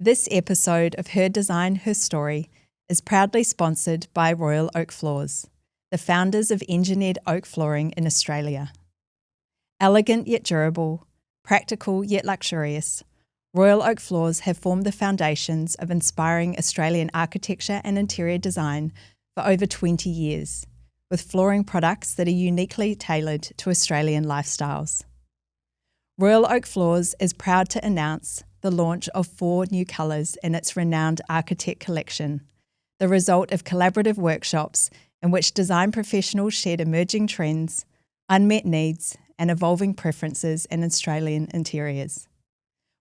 This episode of Her Design, Her Story is proudly sponsored by Royal Oak Floors, the founders of engineered oak flooring in Australia. Elegant yet durable, practical yet luxurious, Royal Oak Floors have formed the foundations of inspiring Australian architecture and interior design for over 20 years, with flooring products that are uniquely tailored to Australian lifestyles. Royal Oak Floors is proud to announce the launch of 4 new colours in its renowned Architect collection, the result of collaborative workshops in which design professionals shared emerging trends, unmet needs and evolving preferences in Australian interiors.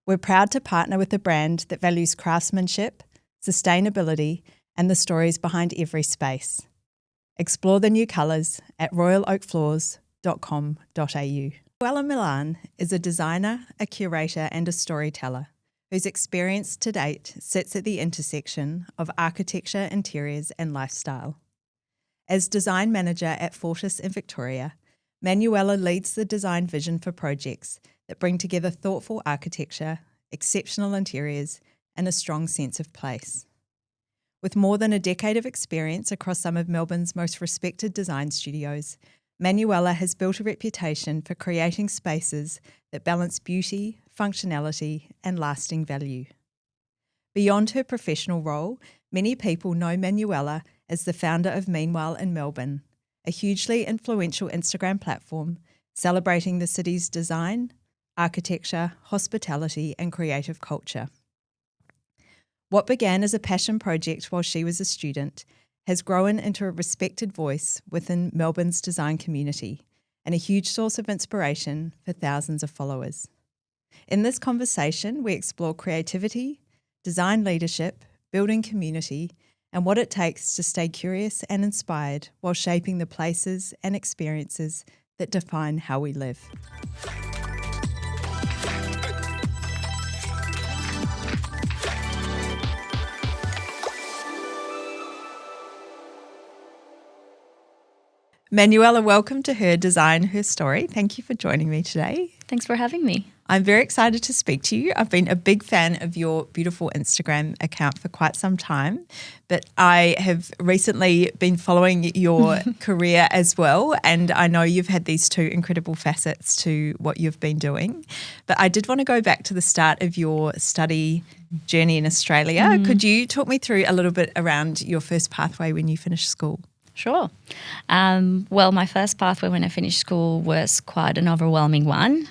We're proud to partner with a brand that values craftsmanship, sustainability and the stories behind every space. Explore the new colours at royaloakfloors.com.au. Manuela Millan is a designer, a curator and a storyteller whose experience to date sits at the intersection of architecture, interiors and lifestyle. As design manager at Fortis in Victoria, Manuela leads the design vision for projects that bring together thoughtful architecture, exceptional interiors and a strong sense of place. With more than a decade of experience across some of Melbourne's most respected design studios, Manuela has built a reputation for creating spaces that balance beauty, functionality and lasting value. Beyond her professional role, many people know Manuela as the founder of Meanwhile in Melbourne, a hugely influential Instagram platform celebrating the city's design, architecture, hospitality and creative culture. What began as a passion project while she was a student has grown into a respected voice within Melbourne's design community and a huge source of inspiration for thousands of followers. In this conversation, we explore creativity, design leadership, building community, and what it takes to stay curious and inspired while shaping the places and experiences that define how we live. Manuela, welcome to Her Design, Her Story. Thank you for joining me today. Thanks for having me. I'm very excited to speak to you. I've been a big fan of your beautiful Instagram account for quite some time, but I have recently been following your career as well, and I know you've had these 2 incredible facets to what you've been doing. But I did want to go back to the start of your study journey in Australia. Could you talk me through a little bit around your first pathway when you finished school? Sure. Well, my first pathway when I finished school was quite an overwhelming one.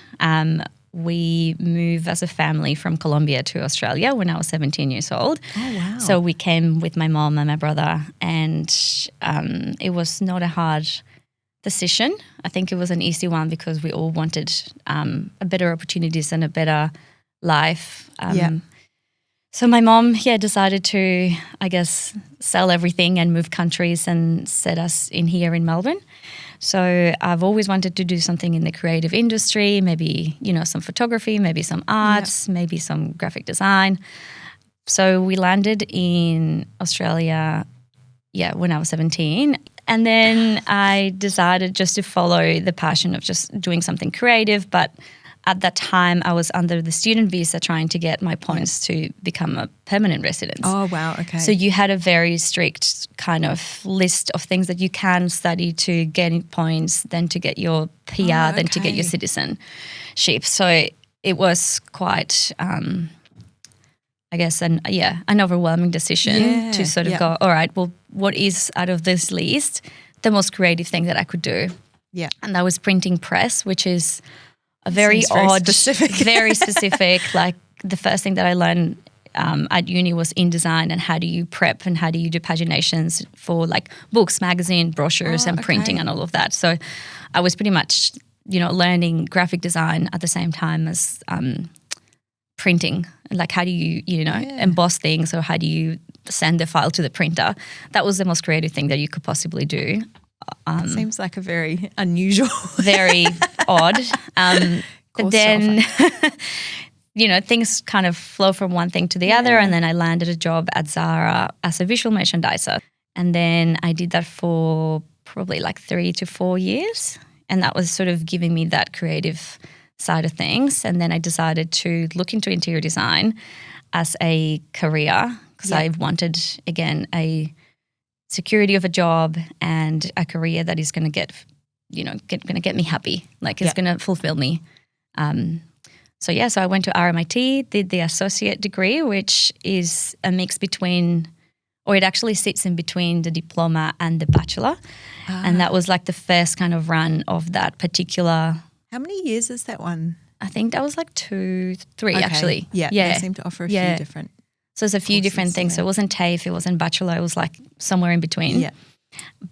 We moved as a family from Colombia to Australia when I was 17 years old. Oh, wow. So we came with my mom and my brother, and it was not a hard decision. I think it was an easy one because we all wanted better opportunities and a better life. So my mom, decided to, I guess, sell everything and move countries and set us in here in Melbourne. So I've always wanted to do something in the creative industry, maybe, some photography, maybe some arts, maybe some graphic design. So we landed in Australia, when I was 17. And then I decided just to follow the passion of just doing something creative, but at that time, I was under the student visa trying to get my points to become a permanent resident. Oh, wow. Okay. So you had a very strict kind of list of things that you can study to get points, then to get your PR, then to get your citizenship. So it was quite, I guess, an overwhelming decision to sort of go, all right, well, what is out of this list the most creative thing that I could do? Yeah. And that was printing press, which is a very odd, very specific, like the first thing that I learned at uni was InDesign and how do you prep and how do you do paginations for like books, magazine, brochures and printing and all of that. So I was pretty much, learning graphic design at the same time as printing. Like how do you, emboss things or how do you send the file to the printer? That was the most creative thing that you could possibly do. Seems like a very unusual. Very odd. But then, things kind of flow from one thing to the other. And then I landed a job at Zara as a visual merchandiser. And then I did that for probably like 3 to 4 years. And that was sort of giving me that creative side of things. And then I decided to look into interior design. as a career because I wanted, again, a security of a job and a career that is going to get me happy, like it's going to fulfill me. So I went to RMIT, did the associate degree, which is a mix between, or it actually sits in between the diploma and the bachelor. And that was like the first kind of run of that particular. How many years is that one? I think that was like 2, 3 actually. Yeah, they seem to offer a few different. So there's a few different things. So it wasn't TAFE, it wasn't bachelor, it was like somewhere in between. Yeah.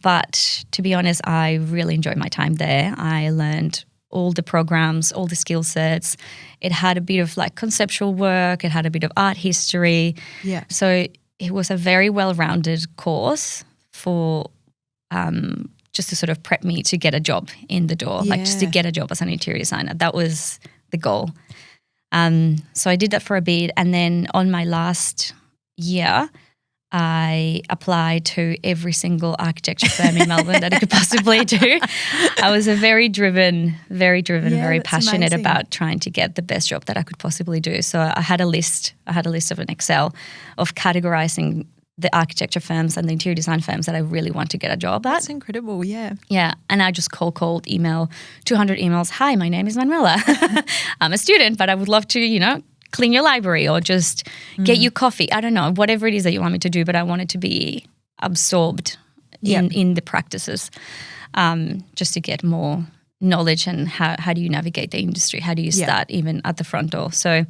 But to be honest, I really enjoyed my time there. I learned all the programs, all the skill sets. It had a bit of like conceptual work. It had a bit of art history. Yeah. So it was a very well-rounded course for just to sort of prep me to get a job in the door, like just to get a job as an interior designer. That was the goal. So I did that for a bit, and then on my last year, I applied to every single architecture firm in Melbourne that I could possibly do. I was a very driven, very passionate about trying to get the best job that I could possibly do. So I had a list of an Excel of categorizing the architecture firms and the interior design firms that I really want to get a job at. That's incredible, yeah. Yeah, and I just called, email, 200 emails. Hi, my name is Manuela. I'm a student, but I would love to, clean your library or just get you coffee. I don't know, whatever it is that you want me to do, but I want it to be absorbed in the practices just to get more knowledge and how do you navigate the industry? How do you start even at the front door? So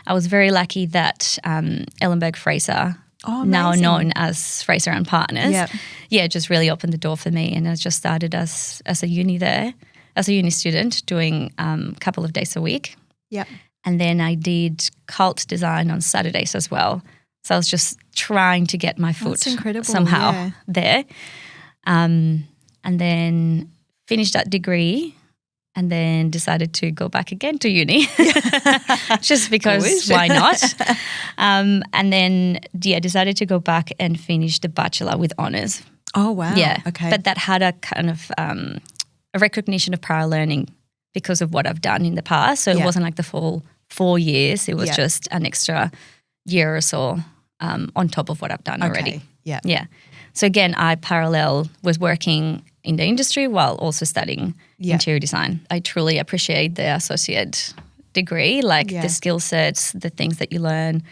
I was very lucky that Ellenberg Fraser, now known as Fraser and Partners, just really opened the door for me, and I just started as a uni student doing a couple of days a week. Yeah. And then I did cult design on Saturdays as well. So I was just trying to get my foot somehow there. And then finished that degree and then decided to go back again to uni just because why not? And then, decided to go back and finish the bachelor with honours. Oh, wow. Yeah. Okay. But that had a kind of a recognition of prior learning because of what I've done in the past. So it wasn't like the full 4 years. It was just an extra year or so on top of what I've done already. Yeah. Yeah. So again, I was working in the industry while also studying interior design. I truly appreciate the associate degree, like the skill sets, the things that you learn,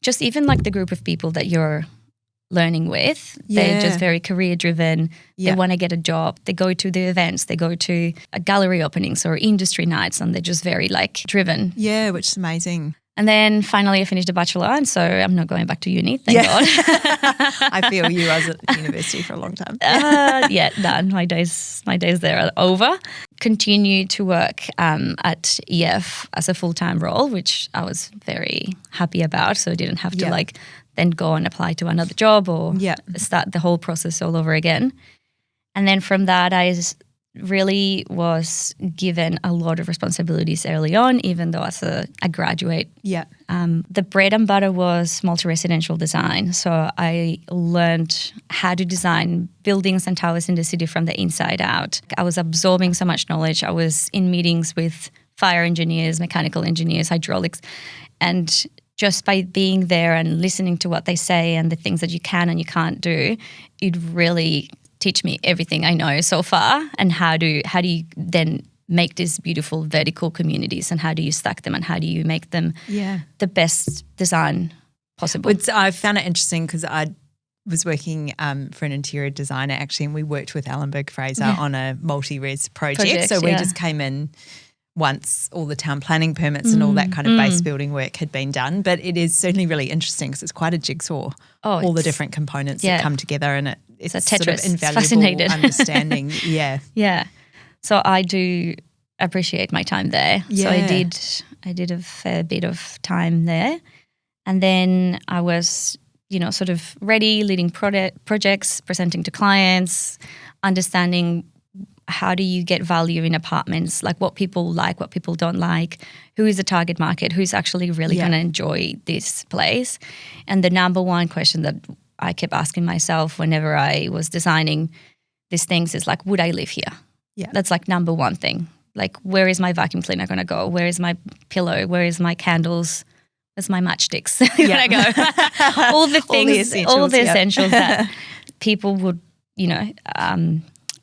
just even like the group of people that you're learning with. They're just very career driven. They want to get a job. They go to the events. They go to gallery openings or industry nights, and they're just very like driven. Yeah, which is amazing. And then finally I finished a bachelor, and so I'm not going back to uni, thank God. I feel you. I was at university for a long time. Done. My days there are over. Continued to work at EF as a full-time role, which I was very happy about, so I didn't have to then go and apply to another job or start the whole process all over again. And then from that, I really was given a lot of responsibilities early on, even though as a graduate. Yeah. The bread and butter was multi-residential design. So I learned how to design buildings and towers in the city from the inside out. I was absorbing so much knowledge. I was in meetings with fire engineers, mechanical engineers, hydraulics, and just by being there and listening to what they say and the things that you can and you can't do, it really teach me everything I know so far, and how do you then make these beautiful vertical communities, and how do you stack them, and how do you make them the best design possible. I found it interesting because I was working for an interior designer actually, and we worked with Ellenberg Fraser on a multi-res project. So we just came in once all the town planning permits and all that kind of base building work had been done. But it is certainly really interesting because it's quite a jigsaw, all the different components that come together, and it's a Tetris. Sort of invaluable understanding. Yeah. So I do appreciate my time there. Yeah. So I did a fair bit of time there. And then I was, sort of ready, leading projects, presenting to clients, understanding how do you get value in apartments, like what people like, what people don't like, who is the target market, who's actually really going to enjoy this place. And the number one question that I kept asking myself whenever I was designing these things is like, would I live here? Yeah. That's like number one thing. Like, where is my vacuum cleaner going to go? Where is my pillow? Where is my candles? There's my matchsticks when I go. All the things, all the essentials that people would,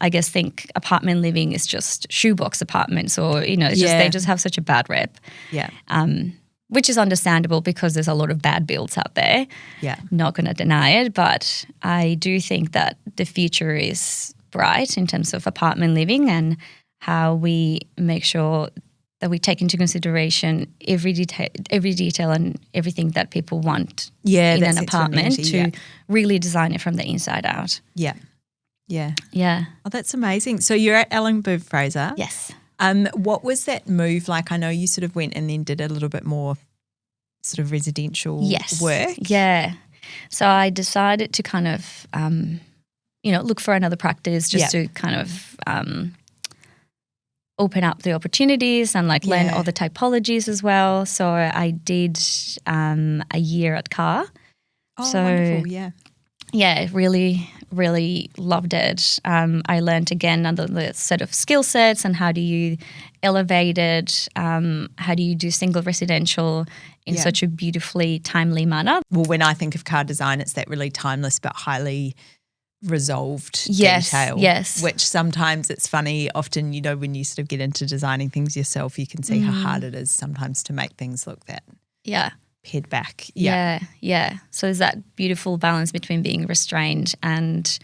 I guess think apartment living is just shoebox apartments, or it's just they just have such a bad rep. Yeah. Which is understandable because there's a lot of bad builds out there. Yeah. Not going to deny it, but I do think that the future is bright in terms of apartment living and how we make sure that we take into consideration every detail and everything that people want in an apartment to really design it from the inside out. Yeah. Yeah. Yeah. Oh, that's amazing. So you're at Ellenborough Fraser. Yes. What was that move like? I know you sort of went and then did a little bit more sort of residential work. Yeah. So I decided to kind of, look for another practice just to kind of open up the opportunities and learn all the typologies as well. So I did a year at Carr. Oh, wonderful, yeah. Yeah, really, really loved it. I learned again the set of skill sets and how do you elevate it, how do you do single residential in such a beautifully timely manner. Well, when I think of car design, it's that really timeless but highly resolved detail. Yes. Which sometimes it's funny, often, when you sort of get into designing things yourself, you can see how hard it is sometimes to make things look that pared back. Yeah. So there's that beautiful balance between being restrained and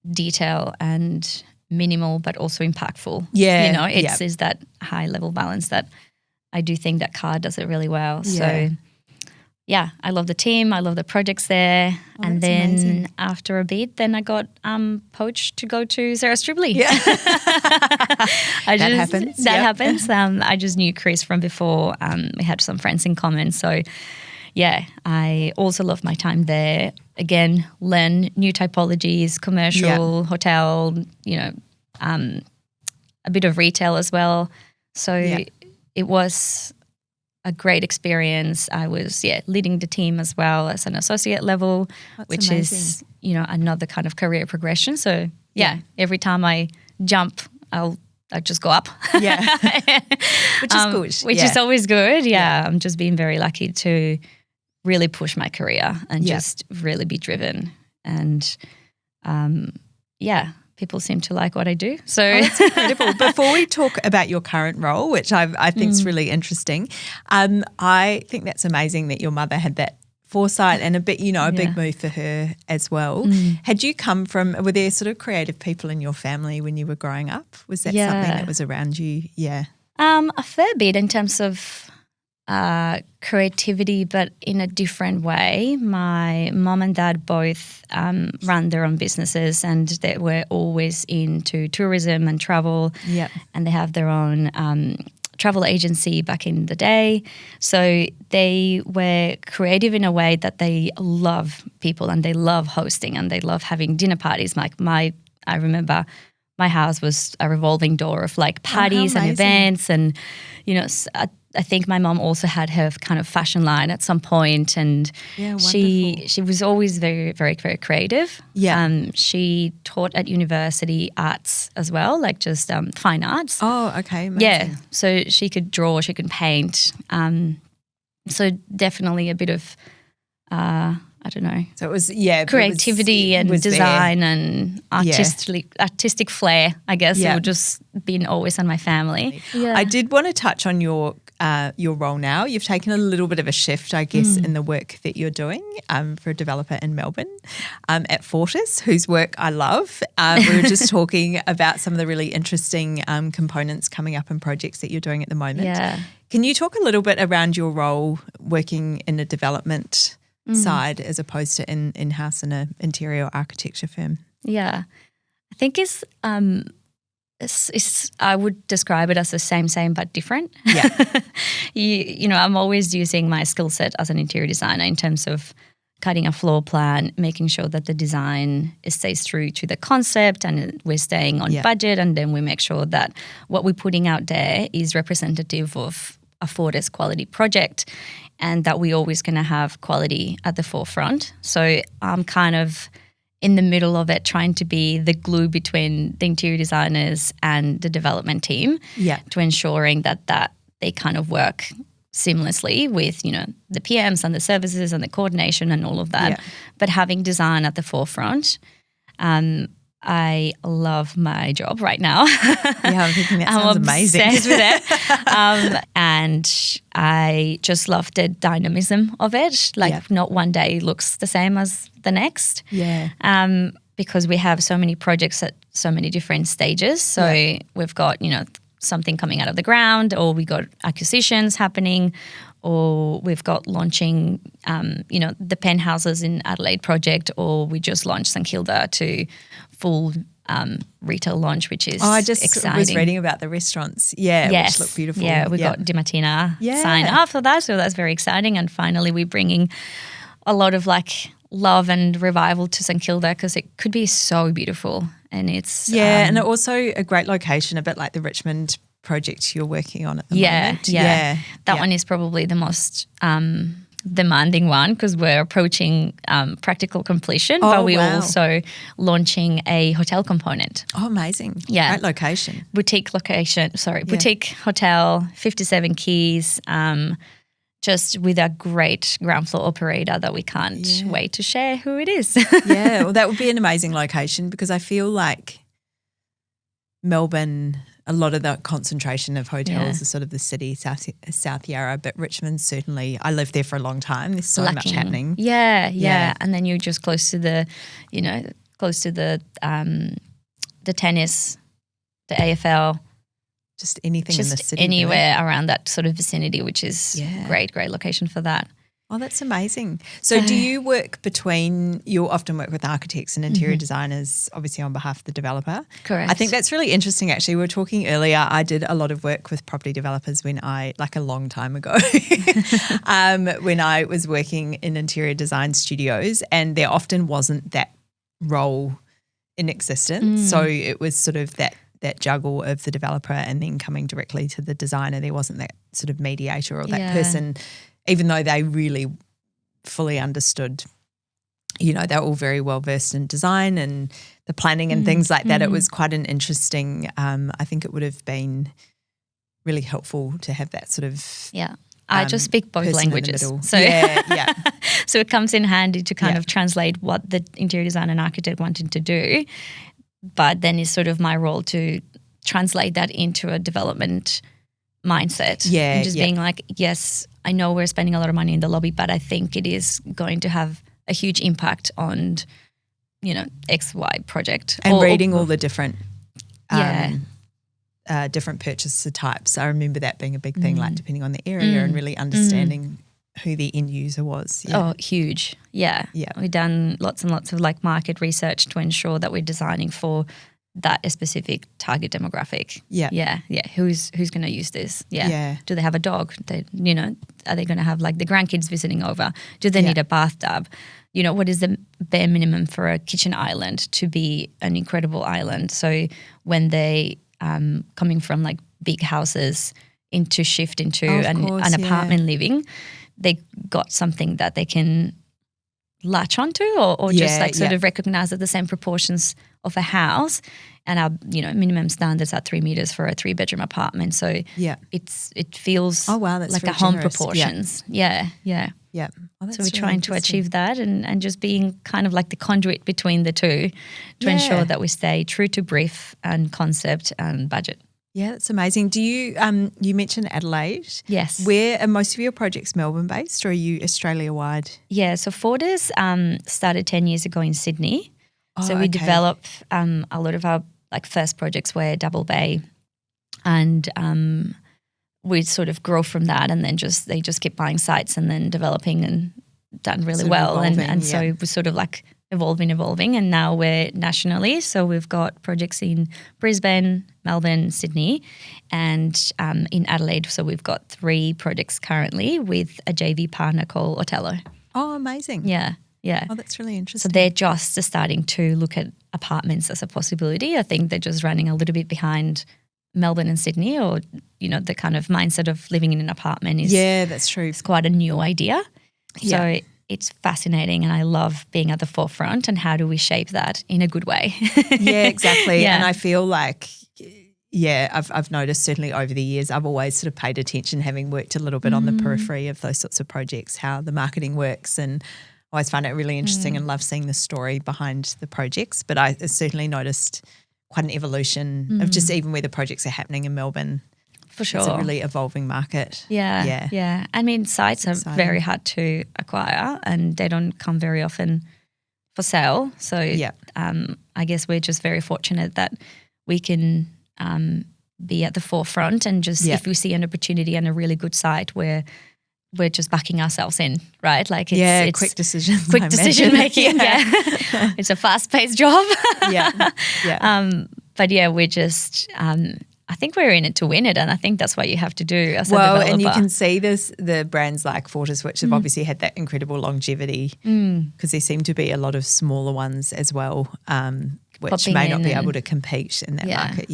detail and minimal but also impactful. Yeah. It's that high level balance that I do think that Carr does it really well. Yeah. So I love the team. I love the projects there. Oh, and then amazing. after a bit, then I got poached to go to Sarah Stribley. Yeah. That happens. That happens. I just knew Chris from before. We had some friends in common. So, I also love my time there. Again, learn new typologies, commercial, hotel, a bit of retail as well. So it was a great experience. I was, leading the team as well as an associate level, which is, another kind of career progression. So, every time I jump, I just go up. Yeah. Which is good. Which is always good. Yeah. I'm just being very lucky to really push my career and just really be driven. And, people seem to like what I do. So that's incredible. Before we talk about your current role, which I think is really interesting, I think that's amazing that your mother had that foresight and a bit, a big move for her as well. Had you come from, were there sort of creative people in your family when you were growing up? Was that something that was around you? Yeah. A fair bit in terms of creativity, but in a different way. My mom and dad both run their own businesses, and they were always into tourism and travel. Yeah. And they have their own travel agency back in the day. So they were creative in a way that they love people and they love hosting and they love having dinner parties. I remember my house was a revolving door of parties and events, and I think my mom also had her kind of fashion line at some point, and she was always very, very, very creative. Yeah. She taught at university arts as well, just fine arts. Oh, okay. Amazing. Yeah. So she could draw, she could paint. So definitely a bit of, I don't know. So it was, creativity and design there. And artistic flair, I guess. Yeah. It would just been always in my family. Yeah. I did want to touch on your role now. You've taken a little bit of a shift, I guess, in the work that you're doing for a developer in Melbourne at Fortis, whose work I love. We were just talking about some of the really interesting components coming up and projects that you're doing at the moment. Yeah. Can you talk a little bit around your role working in a development side as opposed to in-house in an interior architecture firm? Yeah. I think it's I would describe it as the same but different. Yeah. I'm always using my skill set as an interior designer in terms of cutting a floor plan, making sure that the design stays true to the concept and we're staying on budget, and then we make sure that what we're putting out there is representative of a Fortis quality project and that we're always going to have quality at the forefront. So I'm kind of in the middle of it, trying to be the glue between the interior designers and the development team to ensuring that they kind of work seamlessly with, the PMs and the services and the coordination and all of that. Yeah. But having design at the forefront, I love my job right now. Yeah, I'm thinking that sounds amazing. I'm obsessed with it. And I just love the dynamism of it. Not one day looks the same as the next. Yeah. Because we have so many projects at so many different stages. So we've got, something coming out of the ground, or we got acquisitions happening, or we've got launching, the penthouses in Adelaide project, or we just launched St Kilda to full retail launch, which is I just exciting. was reading about the restaurants, which look beautiful. Yeah, we got Dimatina sign up for that, so that's very exciting. And finally, we're bringing a lot of love and revival to St Kilda, because it could be so beautiful, and it's and also a great location, a bit like the Richmond project you're working on at the moment. That one is probably the most demanding one, because we're approaching practical completion, but we're also launching a hotel component. Oh, amazing. Yeah. Great location. Boutique hotel, 57 keys, just with a great ground floor operator that we can't wait to share who it is. Yeah, well, that would be an amazing location, because I feel like Melbourne, a lot of the concentration of hotels is sort of the city, South Yarra, but Richmond certainly, I lived there for a long time. There's so much happening. Yeah. And then you're just close to the tennis, the AFL. Just anything in the city. Anywhere around that sort of vicinity, which is great location for that. Oh, that's amazing. So do you you often work with architects and interior designers, obviously on behalf of the developer? Correct. I think that's really interesting, actually. We were talking earlier, I did a lot of work with property developers a long time ago, when I was working in interior design studios, and there often wasn't that role in existence. So it was sort of that juggle of the developer and then coming directly to the designer. There wasn't that sort of mediator or that person, even though they really fully understood, they're all very well versed in design and the planning and things like that. It was quite an interesting, I think it would have been really helpful to have that sort of I just speak both languages. So so it comes in handy to kind of translate what the interior design and architect wanted to do. But then it's sort of my role to translate that into a development mindset. And just being like, yes, I know we're spending a lot of money in the lobby, but I think it is going to have a huge impact on, XY project. And reading all the different different purchaser types. I remember that being a big thing, depending on the area and really understanding who the end user was. Oh, huge. Yeah. We've done lots and lots of market research to ensure that we're designing for that specific target demographic. Yeah. Who's going to use this? Do they have a dog? Are they going to have the grandkids visiting over? Do they need a bathtub? What is the bare minimum for a kitchen island to be an incredible island? So when they coming from big houses shift into an apartment living, they got something that they can latch onto or just sort of recognize at the same proportions of a house. And our minimum standards are 3 meters for a 3-bedroom apartment. So it feels that's like a home proportions. Yeah. Oh, so we're trying to achieve that and just being kind of like the conduit between the two to ensure that we stay true to brief and concept and budget. Yeah, that's amazing. Do you you mentioned Adelaide? Yes. Where are most of your projects Melbourne based, or are you Australia wide? Yeah, so Fortis started 10 years ago in Sydney. So we developed a lot of our first projects were double bay, and we sort of grow from that, and then they just keep buying sites and then developing and done really well, and so we're sort of evolving, and now we're nationally. So we've got projects in Brisbane, Melbourne, Sydney, and in Adelaide. So we've got 3 projects currently with a JV partner called Otello. Oh, amazing. Yeah. Oh, that's really interesting. So they're just starting to look at apartments as a possibility. I think they're just running a little bit behind Melbourne and Sydney, or, the kind of mindset of living in an apartment is that's true. It's quite a new idea. So it's fascinating, and I love being at the forefront and how do we shape that in a good way. Yeah, exactly. And I feel like, I've noticed certainly over the years, I've always sort of paid attention, having worked a little bit on the periphery of those sorts of projects, how the marketing works, and I always find it really interesting and love seeing the story behind the projects. But I certainly noticed quite an evolution of just even where the projects are happening in Melbourne. For sure. It's a really evolving market. Yeah. I mean, sites are very hard to acquire and they don't come very often for sale. So I guess we're just very fortunate that we can be at the forefront and just if we see an opportunity and a really good site where we're just backing ourselves in, right? Like it's quick decisions. Quick decision making. It's a fast-paced job. But we're just I think we're in it to win it, and I think that's what you have to do as a developer. And you can see the brands like Fortis, which have obviously had that incredible longevity, because there seem to be a lot of smaller ones as well, which popping may not be able to compete in that market.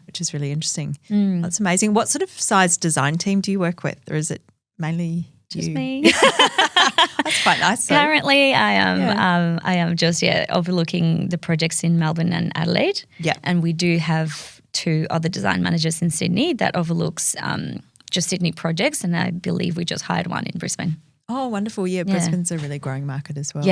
Which is really interesting. That's amazing. What sort of size design team do you work with, or is it mainly just me? That's quite nice. So. Currently, I am just overlooking the projects in Melbourne and Adelaide. And we do have 2 other design managers in Sydney that overlooks just Sydney projects, and I believe we just hired one in Brisbane. Oh, wonderful. Brisbane's a really growing market as well.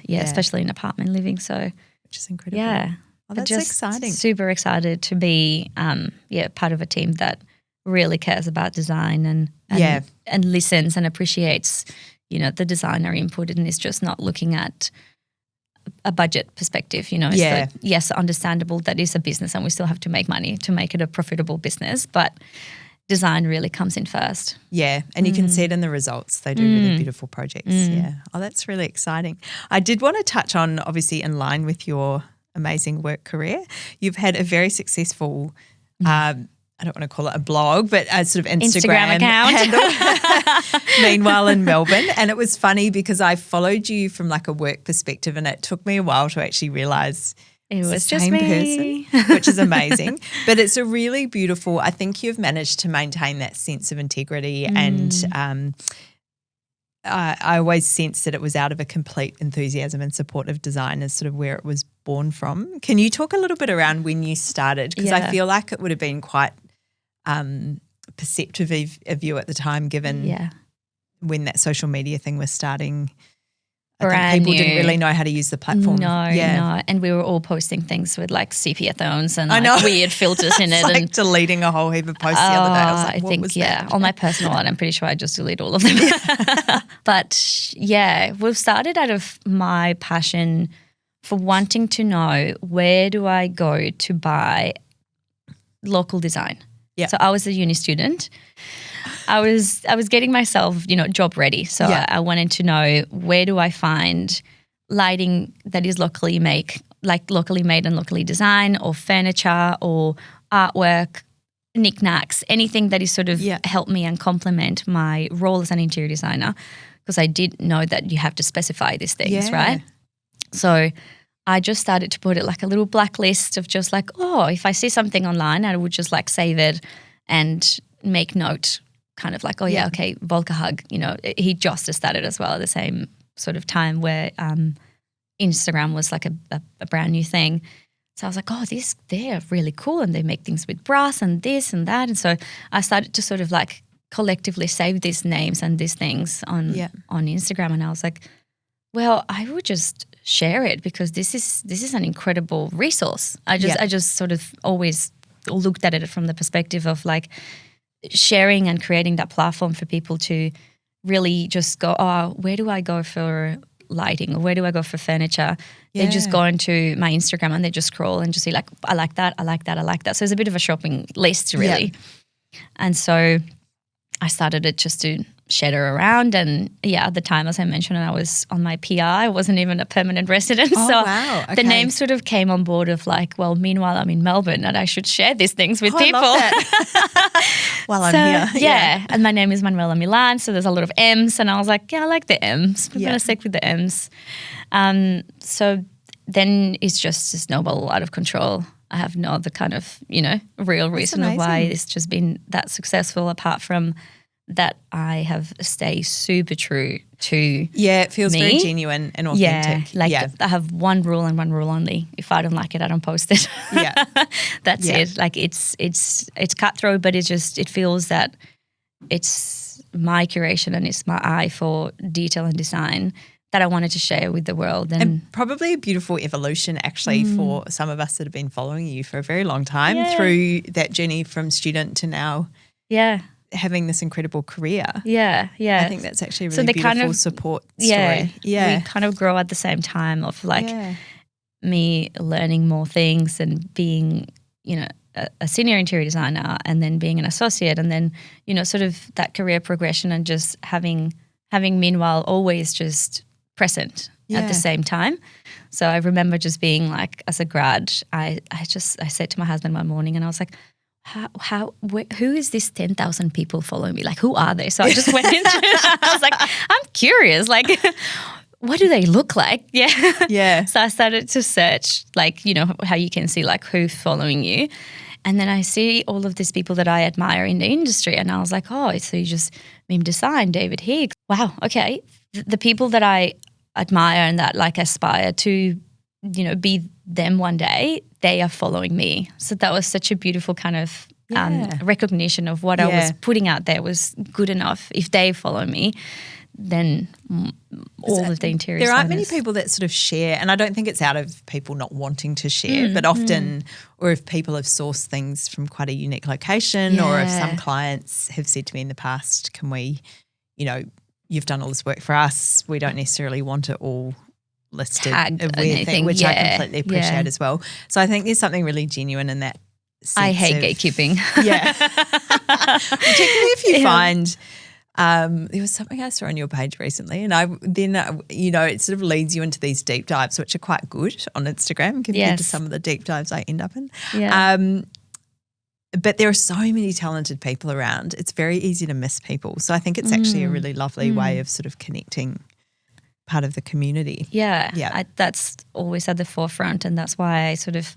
Especially in apartment living, which is incredible. That's just exciting. Super excited to be part of a team that really cares about design and listens and appreciates the designer input, and is just not looking at a budget perspective, yes, understandable that is a business and we still have to make money to make it a profitable business, but design really comes in first. And you can see it in the results. They do really beautiful projects. Oh, that's really exciting. I did want to touch on, obviously in line with your amazing work career, you've had a very successful I don't want to call it a blog, but a sort of Instagram account handle. Meanwhile in Melbourne. And it was funny because I followed you from like a work perspective, and it took me a while to actually realise it was the just same me. person, which is amazing. But it's a really beautiful, I think you've managed to maintain that sense of integrity and I always sense that it was out of a complete enthusiasm and support of design is sort of where it was born from. Can you talk a little bit around when you started? Because I feel like it would have been quite perceptive of you at the time, given when that social media thing was starting. I think people didn't really know how to use the platform. No. And we were all posting things with like sepia tones and like weird filters in it. Like and deleting a whole heap of posts the other day. I was like, what was that? On my personal one, I'm pretty sure I just delete all of them. But we've started out of my passion for wanting to know, where do I go to buy local design? So I was a uni student. I was getting myself, job ready. So I wanted to know, where do I find lighting that is locally made and locally designed, or furniture or artwork, knickknacks, anything that is sort of help me and complement my role as an interior designer, because I did know that you have to specify these things, right? So I just started to put it like a little blacklist of just like, if I see something online, I would just like save it and make note, kind of like, okay, Volker Hug, he just started as well at the same sort of time where Instagram was like a brand new thing. So I was like, they're really cool, and they make things with brass and this and that. And so I started to sort of like collectively save these names and these things on Instagram. And I was like, well, I would just share it, because this is an incredible resource. I just sort of always looked at it from the perspective of like sharing and creating that platform for people to really just go, where do I go for lighting, or where do I go for furniture? They just go into my Instagram and they just scroll and just see like, I like that, I like that, I like that. So it's a bit of a shopping list really. And so I started it just to share around, and at the time, as I mentioned, I was on my PR. I wasn't even a permanent resident. The name sort of came on board of like, well, meanwhile I'm in Melbourne and I should share these things with people. I love that. While I'm here. And my name is Manuela Millan, so there's a lot of M's, and I was like, I like the M's. I'm going to stick with the M's. So then it's just a snowball out of control. I have no other kind of, real reason of why it's just been that successful, apart from that I have stayed super true to. Yeah, it feels me. very genuine and authentic. I have one rule and one rule only. If I don't like it, I don't post it. Yeah. That's it. Like it's cutthroat, but it feels that it's my curation and it's my eye for detail and design that I wanted to share with the world. And probably a beautiful evolution actually for some of us that have been following you for a very long time through that journey from student to now. Yeah. Having this incredible career. Yeah. I think that's actually a really beautiful kind of, support story. We kind of grow at the same time of me learning more things and being, a senior interior designer and then being an associate and then, sort of that career progression and just having meanwhile always just present at the same time. So I remember just being like, as a grad, I said to my husband one morning and I was like, who is this 10,000 people following me? Like, who are they? So I just went into it. I was like, I'm curious. Like, what do they look like? Yeah. So I started to search, like, how you can see like who's following you. And then I see all of these people that I admire in the industry. And I was like, oh, so you just meme design, David Hicks. Wow, okay. The people that I admire and that like aspire to, be them one day, they are following me. So that was such a beautiful kind of recognition of what I was putting out there was good enough. If they follow me, then all of the interior There aren't designers. many people that sort of share, and I don't think it's out of people not wanting to share, but often, or if people have sourced things from quite a unique location, or if some clients have said to me in the past, can we, you've done all this work for us, we don't necessarily want it all listed, which I completely appreciate as well. So I think there's something really genuine in that sense. I hate gatekeeping. Yeah. Particularly if you find there was something I saw on your page recently and it sort of leads you into these deep dives, which are quite good on Instagram compared to some of the deep dives I end up in. Yeah. But there are so many talented people around. It's very easy to miss people. So I think it's actually a really lovely way of sort of connecting part of the community. Yeah. That's always at the forefront, and that's why I sort of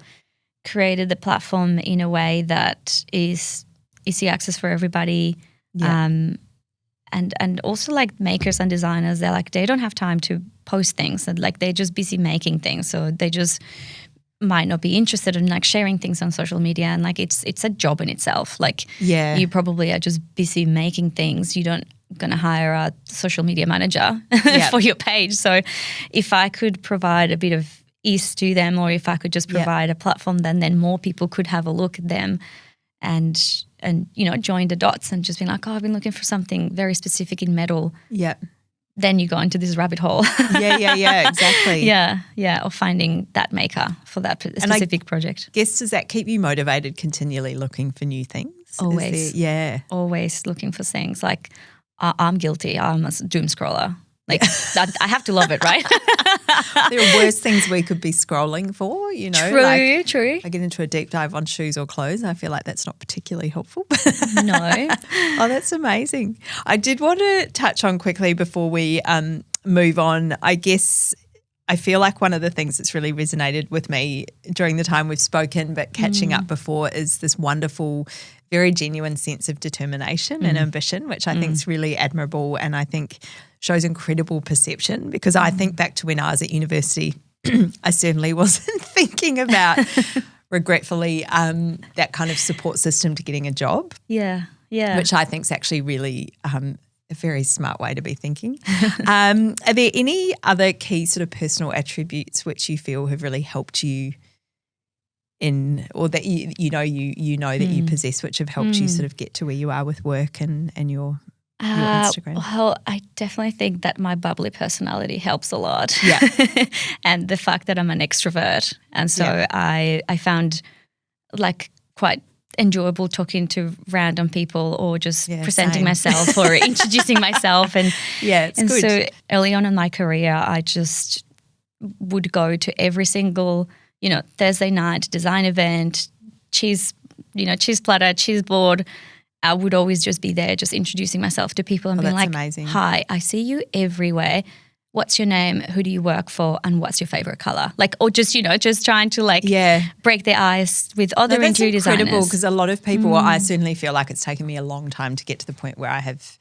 created the platform in a way that is easy access for everybody. And also like makers and designers, they don't have time to post things, and like they're just busy making things, so they just might not be interested in like sharing things on social media, and like it's a job in itself. Like you probably are just busy making things. You don't gonna hire a social media manager for your page. So if I could provide a bit of ease to them, or if I could just provide a platform, then more people could have a look at them and join the dots and just be like, oh, I've been looking for something very specific in metal. Yeah. Then you go into this rabbit hole. Yeah, exactly. Yeah, or finding that maker for that specific project. Guess, does that keep you motivated continually looking for new things? Always. Always looking for things. Like I'm guilty. I'm a doom scroller. Like I have to love it, right? There are worse things we could be scrolling for, True. I get into a deep dive on shoes or clothes. I feel like that's not particularly helpful. No. Oh, that's amazing. I did want to touch on quickly before we move on. I guess I feel like one of the things that's really resonated with me during the time we've spoken, but catching up before, is this wonderful, very genuine sense of determination and ambition, which I think is really admirable, and I think shows incredible perception, because I think back to when I was at university, I certainly wasn't thinking about, regretfully, that kind of support system to getting a job. Yeah. Which I think is actually really a very smart way to be thinking. Are there any other key sort of personal attributes which you feel have really helped you in, or that you know that you possess, which have helped you sort of get to where you are with work and your Instagram? Well, I definitely think that my bubbly personality helps a lot. Yeah. And the fact that I'm an extrovert. And so I found like quite enjoyable talking to random people, or just presenting myself or introducing myself. And it's good. So early on in my career, I just would go to every single, Thursday night design event, cheese platter, cheese board. I would always just be there, just introducing myself to people and being like, amazing. Hi, I see you everywhere. what's your name, who do you work for, and what's your favorite color? Like, or just, just trying to break their ice with other interior designers. That's incredible, because a lot of people, I certainly feel like it's taken me a long time to get to the point where I have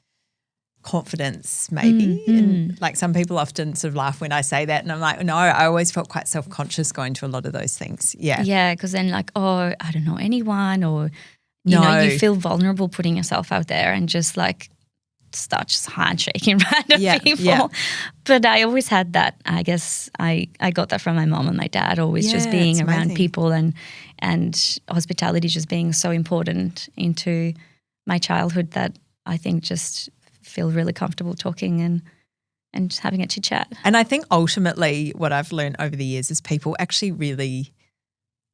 confidence maybe. And like some people often sort of laugh when I say that, and I'm like, no, I always felt quite self-conscious going to a lot of those things. Yeah. Yeah, because then like, oh, I don't know anyone, or, you you feel vulnerable putting yourself out there and just like start just handshaking random people. Yeah. But I always had that. I guess I got that from my mom and my dad, always just being around people and hospitality just being so important into my childhood that I think just feel really comfortable talking and having a chit chat. And I think ultimately what I've learned over the years is people actually really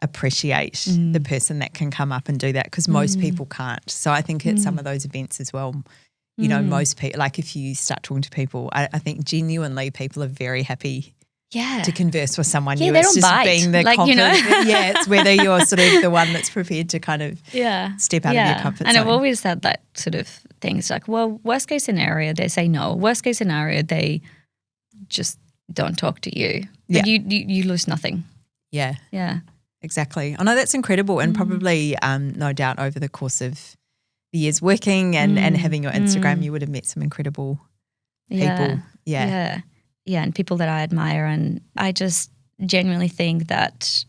appreciate the person that can come up and do that, because most people can't. So I think at some of those events as well, most people, like if you start talking to people, I think genuinely people are very happy to converse with someone new. They it's don't just bite. being the like, confident. It's whether you're sort of the one that's prepared to kind of step out of your comfort zone. And I've always had that sort of thing. It's like, well, worst case scenario, they say no. Worst case scenario, they just don't talk to you. But you lose nothing. Yeah. Yeah. Exactly. I know that's incredible, and probably no doubt over the course of the years working and having your Instagram, you would have met some incredible people. Yeah, and people that I admire, and I just genuinely think that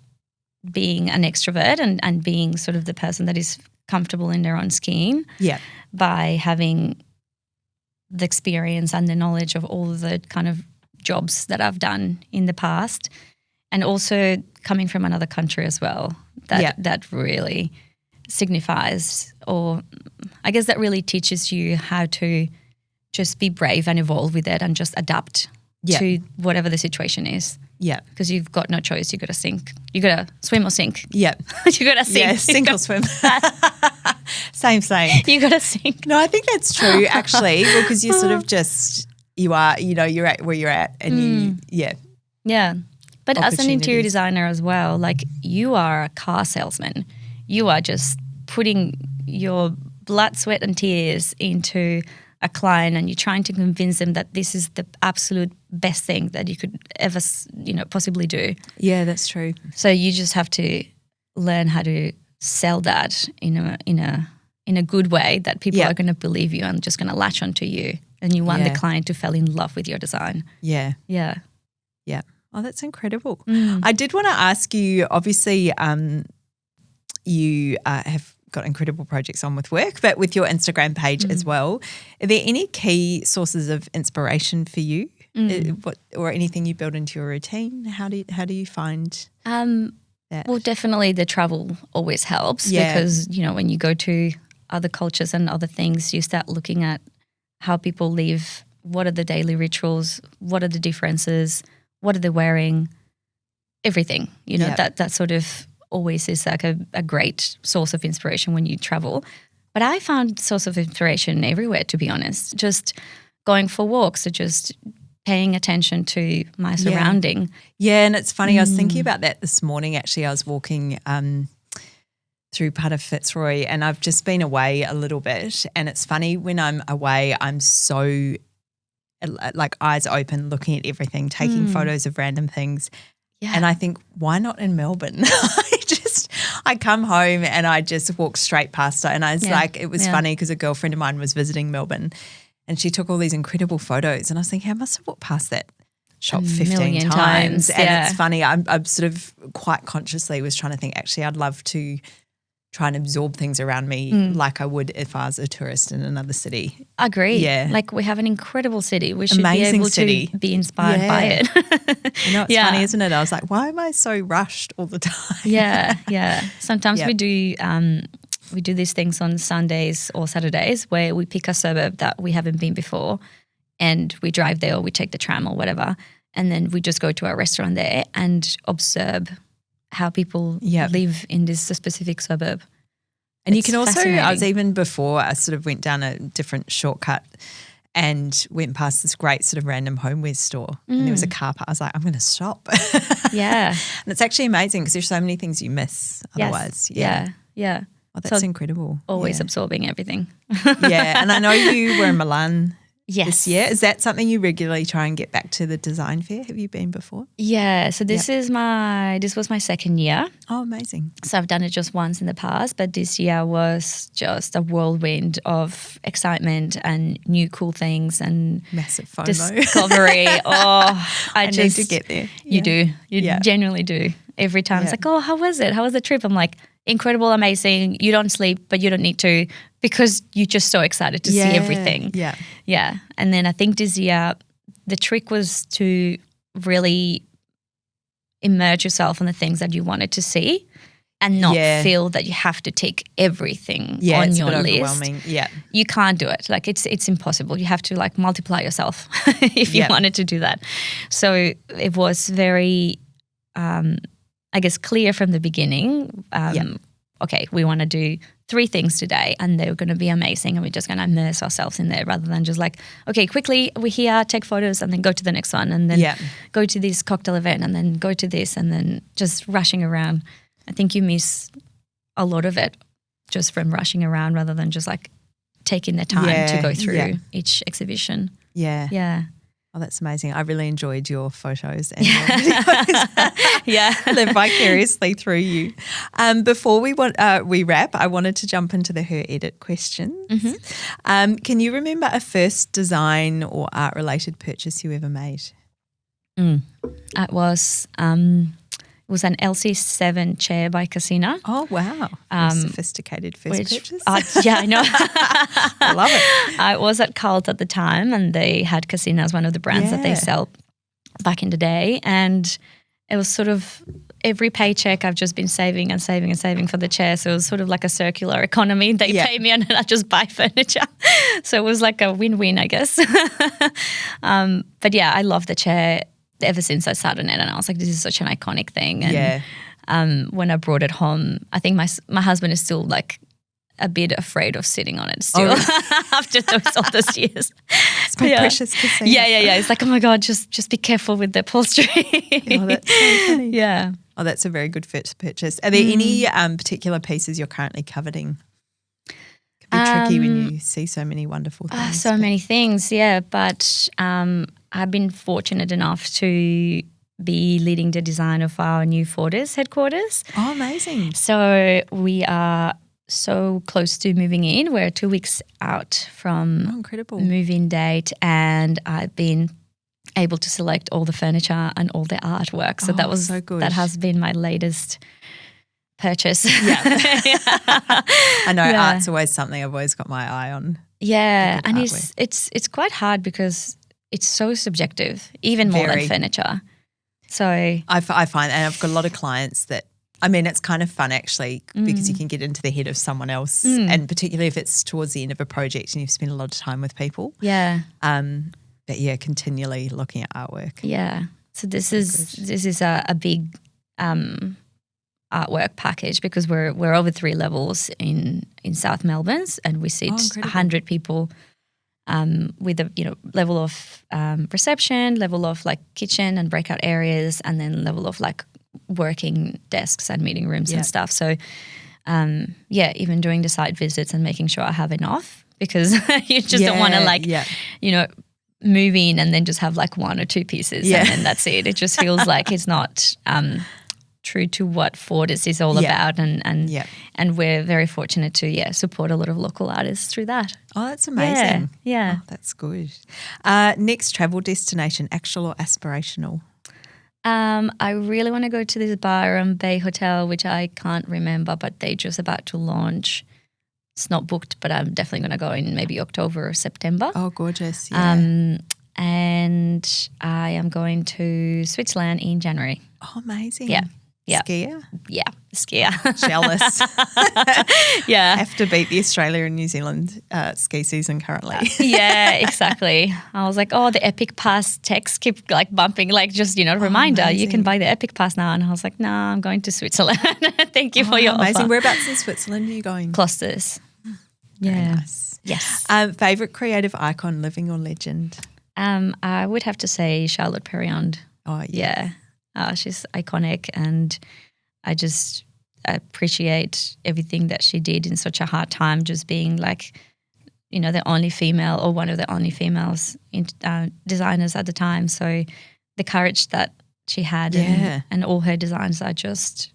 being an extrovert and being sort of the person that is comfortable in their own skin by having the experience and the knowledge of all the kind of jobs that I've done in the past, and also coming from another country as well, that really signifies, or I guess that really teaches you how to just be brave and evolve with it and just adapt to whatever the situation is. Yeah. Because you've got no choice. You got to sink. You got to swim or sink. Yeah. You got to sink. Yeah, sink or swim. Same. You got to sink. No, I think that's true actually, because you sort of just, you're at where you're at, and Yeah. But as an interior designer as well, like you are a car salesman. You are just putting your blood, sweat and tears into a client, and you're trying to convince them that this is the absolute best thing that you could ever, possibly do. Yeah, that's true. So you just have to learn how to sell that in a good way that people are going to believe you and just going to latch onto you, and you want the client to fall in love with your design. Yeah. Yeah. Yeah. Oh, that's incredible. I did want to ask you, obviously you have got incredible projects on with work, but with your Instagram page as well. Are there any key sources of inspiration for you, or anything you build into your routine? How do you find that? Well, definitely the travel always helps because, when you go to other cultures and other things, you start looking at how people live, what are the daily rituals, what are the differences, what are they wearing, everything, that sort of always is like a great source of inspiration when you travel. But I found source of inspiration everywhere, to be honest, just going for walks or just paying attention to my surrounding. Yeah, and it's funny, I was thinking about that this morning actually. I was walking through part of Fitzroy, and I've just been away a little bit, and it's funny when I'm away I'm so like eyes open looking at everything, taking photos of random things. Yeah. And I think, why not in Melbourne? I come home and I just walk straight past it, and I was like, it was funny because a girlfriend of mine was visiting Melbourne and she took all these incredible photos, and I was thinking, I must have walked past that shop 15 times. And it's funny, I'm sort of quite consciously was trying to think, actually I'd love to try and absorb things around me like I would if I was a tourist in another city. Agree. Yeah. Like we have an incredible city. We should be able to be inspired by it. It's funny, isn't it? I was like, why am I so rushed all the time? Yeah. Sometimes we do these things on Sundays or Saturdays where we pick a suburb that we haven't been before, and we drive there or we take the tram or whatever, and then we just go to a restaurant there and observe how people live in this specific suburb. And you can also, I was even before, I sort of went down a different shortcut and went past this great sort of random homeware store, and there was a car park. I was like, I'm going to stop. Yeah. And it's actually amazing because there's so many things you miss otherwise. Yeah. Oh, that's incredible. Always absorbing everything. Yeah. And I know you were in Milan Yes. this year. Is that something you regularly try and get back to the design fair? Have you been before? Yeah. So this was my second year. Oh, amazing. So I've done it just once in the past, but this year was just a whirlwind of excitement and new cool things and Massive FOMO. discovery. I need just to get there. You do. You genuinely do. Every time it's like, oh, how was it? How was the trip? I'm like, incredible, amazing. You don't sleep, but you don't need to because you're just so excited to see everything. Yeah. Yeah. And then I think this year the trick was to really immerse yourself in the things that you wanted to see and not feel that you have to take everything on your list. Overwhelming. Yeah. You can't do it. Like it's impossible. You have to like multiply yourself if you wanted to do that. So it was very I guess clear from the beginning. Okay, we want to do 3 things today and they're going to be amazing and we're just going to immerse ourselves in there rather than just like, okay, quickly we're here, take photos and then go to the next one and then go to this cocktail event and then go to this and then just rushing around. I think you miss a lot of it just from rushing around rather than just like taking the time to go through each exhibition. Yeah. Yeah. Oh, that's amazing. I really enjoyed your photos and your videos. Live vicariously through you. Before we wrap, I wanted to jump into the Her Edit questions. Can you remember a first design or art-related purchase you ever made? It was an LC7 chair by Casina. Oh, wow. Sophisticated first purchase. Yeah, I know. I love it. I was at Cult at the time and they had Casina as one of the brands that they sell back in the day. And it was sort of every paycheck I've just been saving and saving and saving for the chair. So it was sort of like a circular economy. They pay me and then I just buy furniture. So it was like a win-win, I guess. But yeah, I love the chair. Ever since I sat on it and I was like, this is such an iconic thing. And when I brought it home, I think my husband is still like a bit afraid of sitting on it still after all those years. It's my precious Casina. Yeah. It's like, oh my God, just be careful with the upholstery. Oh, that's so funny. Yeah. Oh, that's a very good first purchase. Are there any particular pieces you're currently coveting? It can be tricky when you see so many wonderful things. So many things, yeah. But I've been fortunate enough to be leading the design of our new Fortis headquarters. Oh, amazing. So we are so close to moving in. We're 2 weeks out from move-in date and I've been able to select all the furniture and all the artwork. So that was so good. That has been my latest purchase. Yeah. I know art's always something I've always got my eye on. Yeah, and it's quite hard because it's so subjective, even more than furniture. So I find, and I've got a lot of clients that, I mean, it's kind of fun actually because you can get into the head of someone else and particularly if it's towards the end of a project and you've spent a lot of time with people. Yeah. But yeah, continually looking at artwork. Yeah. So this is a big artwork package because we're over 3 levels in South Melbourne and we sit 100 people with a level of reception, level of like kitchen and breakout areas, and then level of like working desks and meeting rooms and stuff. So even doing the site visits and making sure I have enough because you just don't want to move in and then just have like 1 or 2 pieces and then that's it. It just feels like it's not true to what Fortis is all about and we're very fortunate to support a lot of local artists through that. Oh, that's amazing. Yeah. Oh, that's good. Next travel destination, actual or aspirational? I really want to go to this Byron Bay Hotel, which I can't remember, but they're just about to launch. It's not booked, but I'm definitely going to go in maybe October or September. Oh, gorgeous. Yeah. And I am going to Switzerland in January. Oh, amazing. Yeah. Skier? Yeah, skier. Jealous. Yeah. Have to beat the Australia and New Zealand ski season currently. Yeah, exactly. I was like, the Epic Pass texts keep like bumping, like just, reminder, you can buy the Epic Pass now. And I was like, no, I'm going to Switzerland. Thank you for your offer. Whereabouts in Switzerland are you going? Klosters. Very nice. Yes. Favourite creative icon, living or legend? I would have to say Charlotte Perriand. Oh, yeah. She's iconic and I just appreciate everything that she did in such a hard time, just being like, the only female or one of the only females designers at the time. So the courage that she had and all her designs are just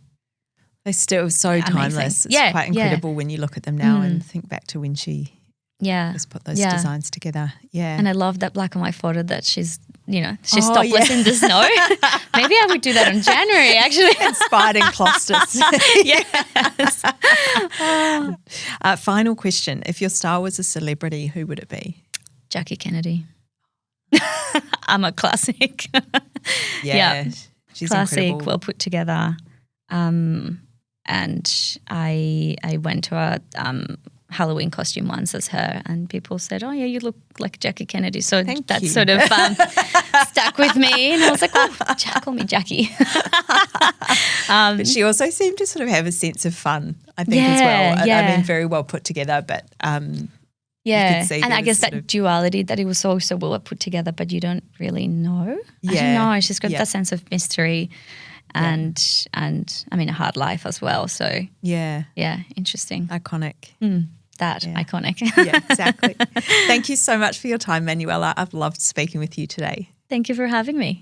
they're still so timeless. It's quite incredible when you look at them now and think back to when she just put those designs together. Yeah. And I love that black and white photo that she's topless in the snow. Maybe I would do that in January, actually. Inspired in clusters. Yes. Final question. If your star was a celebrity, who would it be? Jackie Kennedy. I'm a classic. She's classic, incredible. well put together. And I went to a Halloween costume once as her, and people said, "Oh yeah, you look like Jackie Kennedy." So that sort of stuck with me, and I was like, "Oh, call me Jackie." But she also seemed to sort of have a sense of fun, I think, as well. I mean, very well put together, but you could see and I guess sort that of duality that it was so well put together, but you don't really know. I don't know. She's got that sense of mystery. And I mean a hard life as well. So interesting. Iconic. Iconic. Yeah, exactly. Thank you so much for your time, Manuela. I've loved speaking with you today. Thank you for having me.